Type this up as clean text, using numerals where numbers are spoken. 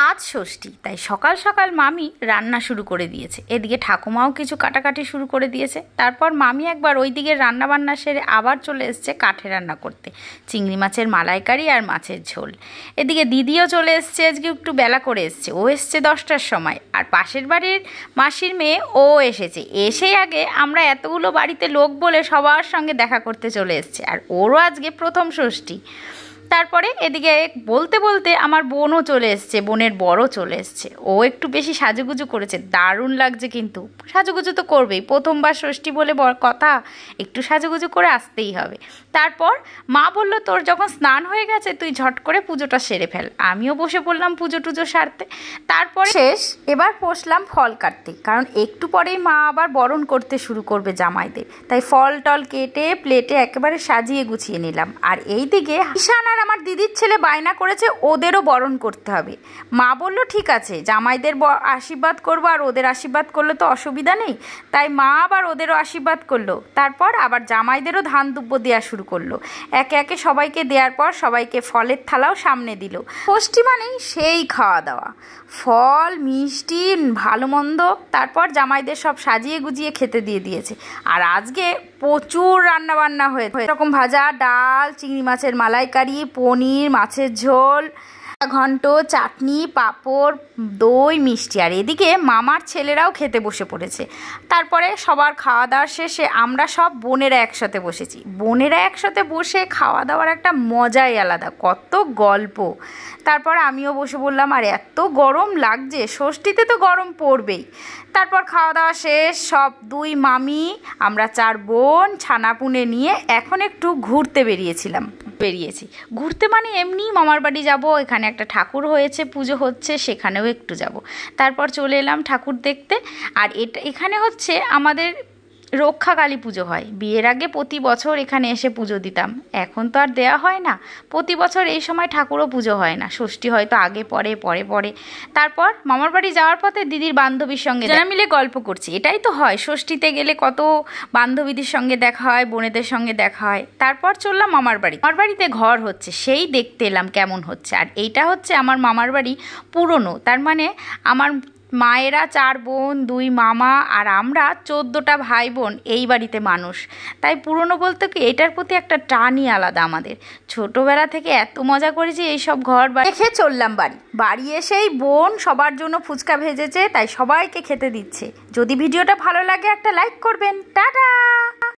আজ ষষ্ঠী, তাই সকাল সকাল মামি রান্না শুরু করে দিয়েছে। এদিকে ঠাকুমাও কিছু কাটাকাটি শুরু করে দিয়েছে। তারপর মামি একবার ওই দিকে রান্নাবান্না সেরে আবার চলে এসছে কাঠে রান্না করতে, চিংড়ি মাছের মালাইকারি আর মাছের ঝোল। এদিকে দিদিও চলে এসছে, আজকে একটু বেলা করে এসছে, ও এসছে 10টার সময়। আর পাশের বাড়ির মাসির মেয়ে ও এসেছে, এসেই আগে আমরা এতগুলো বাড়িতে লোক বলে সবার সঙ্গে দেখা করতে চলে এসছে। আর ওরও আজকে প্রথম ষষ্ঠী। তারপরে এদিকে বলতে বলতে আমার বোনও চলে এসছে, বোনের বড় চলে এসছে। ও একটু বেশি সাজুগুজু করেছে, দারুণ লাগছে। কিন্তু সাজুগুজু তো করবেই, প্রথমবার ষষ্ঠী বলে কথা, একটু সাজুগুজু করে আসতেই হবে। তারপর মা বলল, তোর যখন স্নান হয়ে গেছে তুই ঝট করে পুজোটা সেরে ফেল। আমিও বসে পড়লাম পুজো টুজো সারতে। তারপরে শেষ, এবার বসলাম ফল কাটতে, কারণ একটু পরেই মা আবার বরণ করতে শুরু করবে জামাইদের। তাই ফল টল কেটে প্লেটে একেবারে সাজিয়ে গুছিয়ে নিলাম। আর এই দিকে ঈশান আর আমার দিদির ছেলে বায়না করেছে ওদেরও বরণ করতে হবে। মা বলল ঠিক আছে, জামাইদের আশীর্বাদ করবো, আর ওদের আশীর্বাদ করলে তো অসুবিধা নেই। তাই মা আবার ওদেরও আশীর্বাদ করলো। তারপর আবার জামাইদেরও ধান দুব্য দেওয়া শুরু করলো। একে একে সবাইকে দেওয়ার পর সবাইকে ফলের থালাও সামনে দিল। ষষ্ঠী মানেই সেই খাওয়া দাওয়া, ফল মিষ্টি ভালো মন্দ। তারপর জামাইদের সব সাজিয়ে গুজিয়ে খেতে দিয়ে দিয়েছে। আর আজকে প্রচুর রান্নাবান্না হয়েছে, এরকম ভাজা, ডাল, চিংড়ি মাছের মালাইকারি, পনির, মাছের ঝোল, ঘন্ট, চাটনি, পাঁপড়, দই, মিষ্টি। আর এদিকে মামার ছেলেরাও খেতে বসে পড়েছে। তারপরে সবার খাওয়া দাওয়ার শেষে আমরা সব বোনেরা একসাথে বসেছি। বোনেরা একসাথে বসে খাওয়া দাওয়ার একটা মজাই আলাদা, কত গল্প। তারপর আমিও বসে বললাম, আর এত গরম লাগছে, ষষ্ঠীতে তো গরম পড়বেই। তারপর খাওয়া দাওয়া শেষ, সব দুই মামি আমরা 4 বোন ছানাপুনে নিয়ে এখন একটু ঘুরতে বেরিয়েছি। ঘুরতে মানে এমনি মামার বাড়ি যাব, এখানে একটা ঠাকুর হয়েছে, পুজো হচ্ছে, সেখানেও একটু যাব। তারপর চলে এলাম ঠাকুর দেখতে। আর এখানে হচ্ছে আমাদের রক্ষাকালী পুজো হয়। বিয়ের আগে প্রতি বছর এখানে এসে পুজো দিতাম, এখন তো আর দেয়া হয় না। প্রতি বছর এই সময় ঠাকুরও পুজো হয় না, ষষ্ঠী হয়তো আগে পরে। তারপর মামার বাড়ি যাওয়ার পথে দিদির বান্ধবীর সঙ্গে যারা মিলে গল্প করছি। এটাই তো হয়, ষষ্ঠীতে গেলে কত বান্ধবীদের সঙ্গে দেখা হয়, বোনেদের সঙ্গে দেখা হয়। তারপর চললাম মামার বাড়িতে ঘর হচ্ছে, সেই দেখতে এলাম কেমন হচ্ছে। আর এইটা হচ্ছে আমার মামার বাড়ি পুরনো, তার মানে আমার মায়েরা 4 বোন, 2 মামা, আর আমরা 14টা ভাই বোন এই বাড়িতে মানুষ। তাই পুরনো বলতে কি এটার প্রতি একটা টানই আলাদা আমাদের। ছোটোবেলা থেকে এত মজা করেছি এইসব ঘর দেখে। চললাম বাড়ি এসেই বোন সবার জন্য ফুচকা ভেজেছে, তাই সবাইকে খেতে দিচ্ছে। যদি ভিডিওটা ভালো লাগে একটা লাইক করবেন। টাটা।